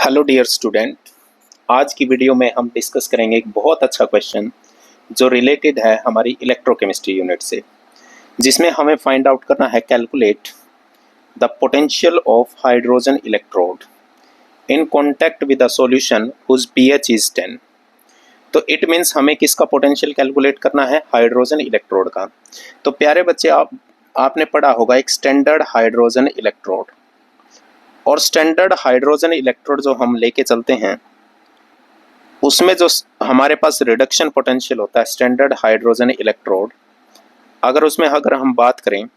Hello dear student, आज की video में हम डिस्कस करेंगे एक बहुत अच्छा क्वेश्चन जो रिलेटेड है हमारी इलेक्ट्रोकेमिस्ट्री यूनिट से, जिसमें हमें फाइंड आउट करना है calculate the potential of hydrogen electrode in contact with a solution whose pH is 10। तो इट मीन्स हमें किसका पोटेंशियल कैलकुलेट करना है? हाइड्रोजन इलेक्ट्रोड का। तो प्यारे बच्चे, आपने पढ़ा होगा एक स्टैंडर्ड हाइड्रोजन इलेक्ट्रोड, और स्टैंडर्ड हाइड्रोजन इलेक्ट्रोड जो हम लेके चलते हैं उसमें जो हमारे पास रिडक्शन पोटेंशियल होता है स्टैंडर्ड हाइड्रोजन इलेक्ट्रोड, अगर हम बात करें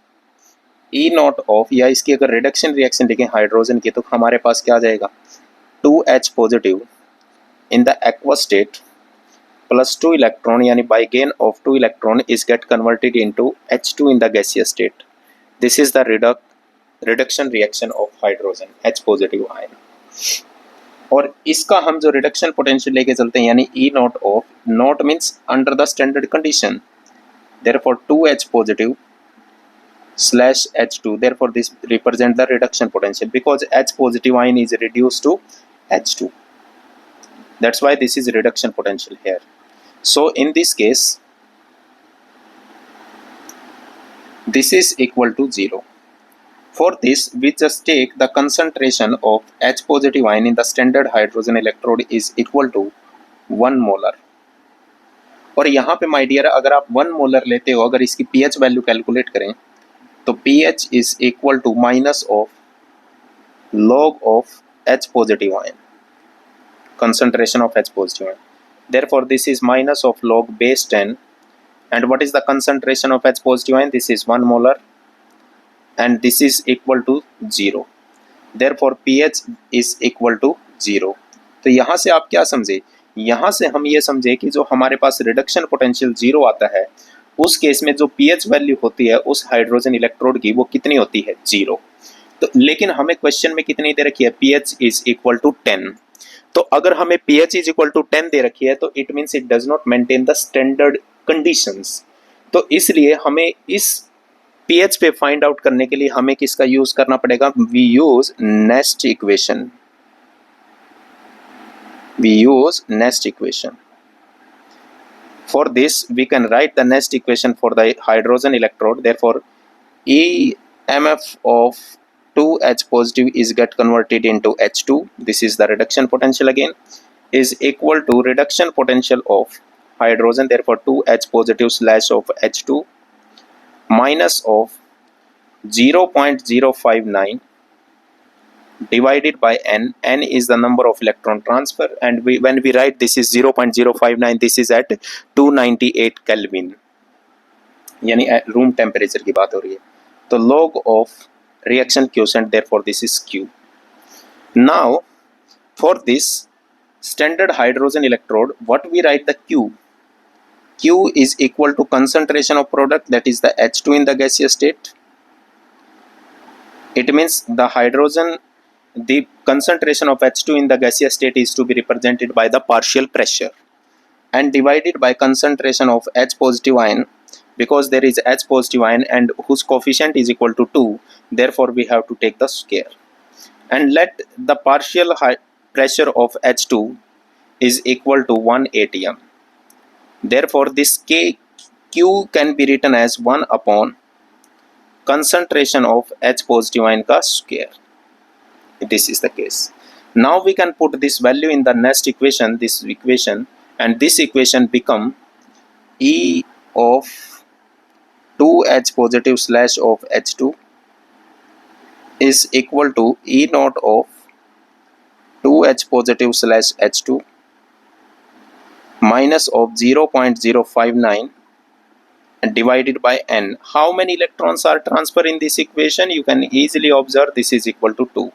ई नॉट ऑफ, या इसकी अगर रिडक्शन रिएक्शन देखें हाइड्रोजन की, तो हमारे पास क्या आ जाएगा? 2H positive in the aqua state plus 2 electron, यानी by gain of 2 electron is get converted into H2 in the gaseous state. This is the reduction reaction of hydrogen H positive ion. और इसका हम जो reduction potential लेके चलते हैं, यानी E naught of, naught means under the standard condition, therefore 2H positive slash H2, therefore this represent the reduction potential because H positive ion is reduced to H2. That's why this is reduction potential here. So in this case, this is equal to 0. For this, we just take the concentration of H positive ion in the standard hydrogen electrode is equal to 1 molar. और यहाँ पे my dear, अगर आप 1 molar लेते हो, अगर इसकी pH value calculate करें तो pH is equal to minus of log of H positive ion, concentration of H positive ion. Therefore, this is minus of log base 10. And what is the concentration of H positive ion? This is 1 molar, and this is equal to 0. Therefore, pH is equal to 0. तो यहाँ से आप क्या समझे? यहाँ से हम ये समझे कि जो हमारे पास रिडक्शन पोटेंशियल 0 आता है, उस केस में जो pH वैल्यू होती है उस हाइड्रोजन इलेक्ट्रोड की, वो कितनी होती है? 0। तो लेकिन हमें क्वेश्चन में कितनी दे रखी है? pH is equal to 10। तो अगर हमें pH इज इक्वल टू 10 दे रखी है तो it means it does not maintain the standard conditions. तो इसलिए हमें इस pH पे फाइंड आउट करने के लिए हमें किसका यूज करना पड़ेगा? We use Nernst equation. We use Nest equation. For this, we can write the Nest equation for the hydrogen electrode. Therefore, EMF of 2H positive is get converted into H2. This is the reduction potential again, is equal to reduction potential of hydrogen. Therefore, 2H positive slash of H2 minus of 0.059 divided by n is the number of electron transfer, and when we write this is 0.059, this is at 298 Kelvin, यानी room temperature की बात हो रही है। तो log of reaction quotient, therefore this is Q. Now for this standard hydrogen electrode, what we write the Q? Q is equal to concentration of product, that is the H2 in the gaseous state. It means the concentration of H2 in the gaseous state is to be represented by the partial pressure and divided by concentration of H positive ion, because there is H positive ion and whose coefficient is equal to 2, therefore we have to take the square, and let the partial pressure of H2 is equal to 1 atm. Therefore this Q can be written as 1 upon concentration of H positive ion का square. This is the case. Now we can put this value in the next equation, this equation, and this equation become E of 2H positive slash of H2 is equal to E naught of 2H positive slash H2 minus of 0.059 divided by n. How many electrons are transferred in this equation? You can easily observe this is equal to 2.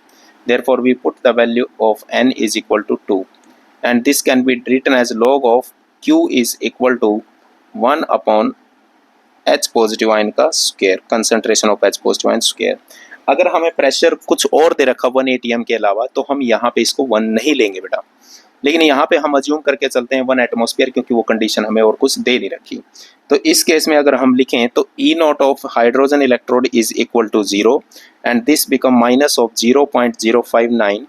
Therefore, we put the value of n is equal to 2, and this can be written as log of Q is equal to 1 upon H positive ion का square, concentration of H positive ion square. अगर हमें pressure कुछ और दे रखा 1 atm के अलावा, तो हम यहाँ पे इसको 1 नहीं लेंगे बेटा, लेकिन यहाँ पे हम अज्यूम करके चलते हैं 1 एटमॉस्फेयर, क्योंकि वो कंडीशन हमें और कुछ दे नहीं रखी। तो इस केस में अगर हम लिखें तो E nought of hydrogen electrode is equal to 0, and this become minus of 0.059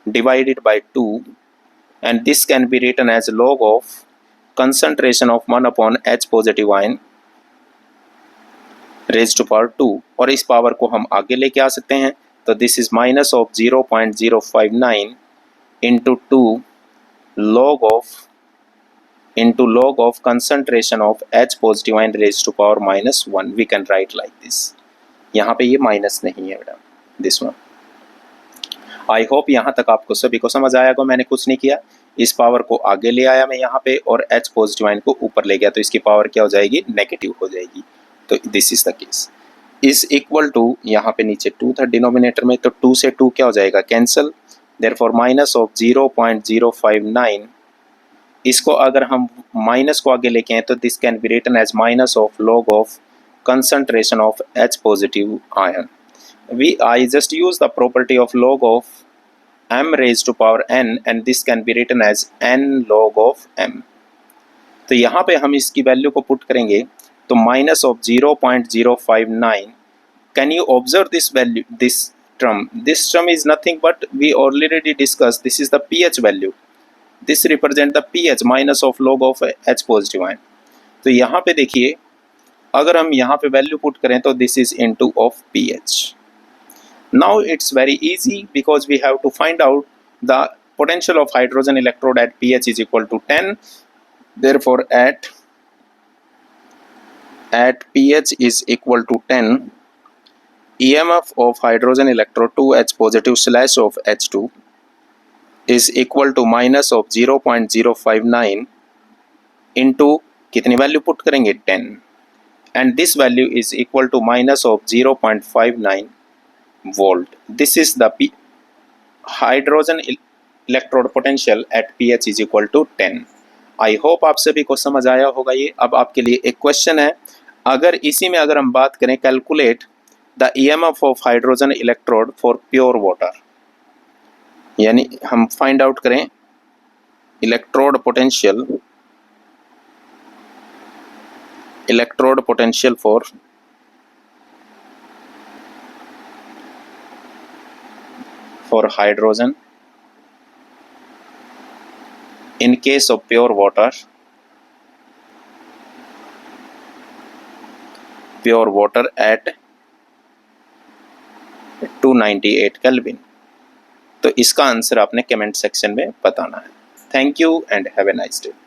divided by 2, and this can be written as log of concentration of 1 upon H positive ion raised to power 2, और इस power को हम आगे लेके आ सकते हैं, तो this is minus of 0.059 into 2 log of concentration of H positive ion raised to power -1. We can write like this. यहाँ पे ये माइनस नहीं है बेटा, दिस वन. आई होप यहाँ तक आपको सभी को समझ आया होगा. मैंने कुछ नहीं किया, इस पावर को आगे ले आया मैं यहाँ पे और H पॉजिटिव आयन को ऊपर ले गया, तो इसकी पावर क्या हो जाएगी, नेगेटिव हो जाएगी. तो this is the case. Is equal to, यहाँ पे नीचे 2 था डिनोमिनेटर में, तो 2 से 2 क्या हो जाएगा, कैंसिल. देयरफॉर माइनस ऑफ 0.059, इसको अगर हम माइनस को आगे लेके आए तो this can be written as minus of log of concentration of H positive ion. I just use the property of log of m raised to power n, and this can be written as n log of m. तो यहाँ पे हम इसकी value को put करेंगे तो minus of 0.059. Can you observe this value, this term is nothing but we already discussed, this is the pH value. This represent the pH minus of log of H positive ion. तो यहाँ पे देखिए, अगर हम यहाँ पे value put करें तो this is into of pH. Now it's very easy because we have to find out the potential of hydrogen electrode at pH is equal to 10. Therefore at pH is equal to 10, EMF of hydrogen electrode 2H positive slash of H2 is equal to minus of 0.059 into कितनी value put करेंगे, 10, and this value is equal to minus of 0.59 volt. This is the hydrogen electrode potential at pH is equal to 10. I hope आप सभी को समझ आया होगा ये. अब आपके लिए एक क्वेश्चन है, अगर इसी में अगर हम बात करें, calculate the EMF of hydrogen electrode for pure water, यानी हम फाइंड आउट करें electrode potential for hydrogen in case of pure water at 298 kelvin. तो इसका आंसर आपने कमेंट सेक्शन में बताना है. Thank you and have a nice day.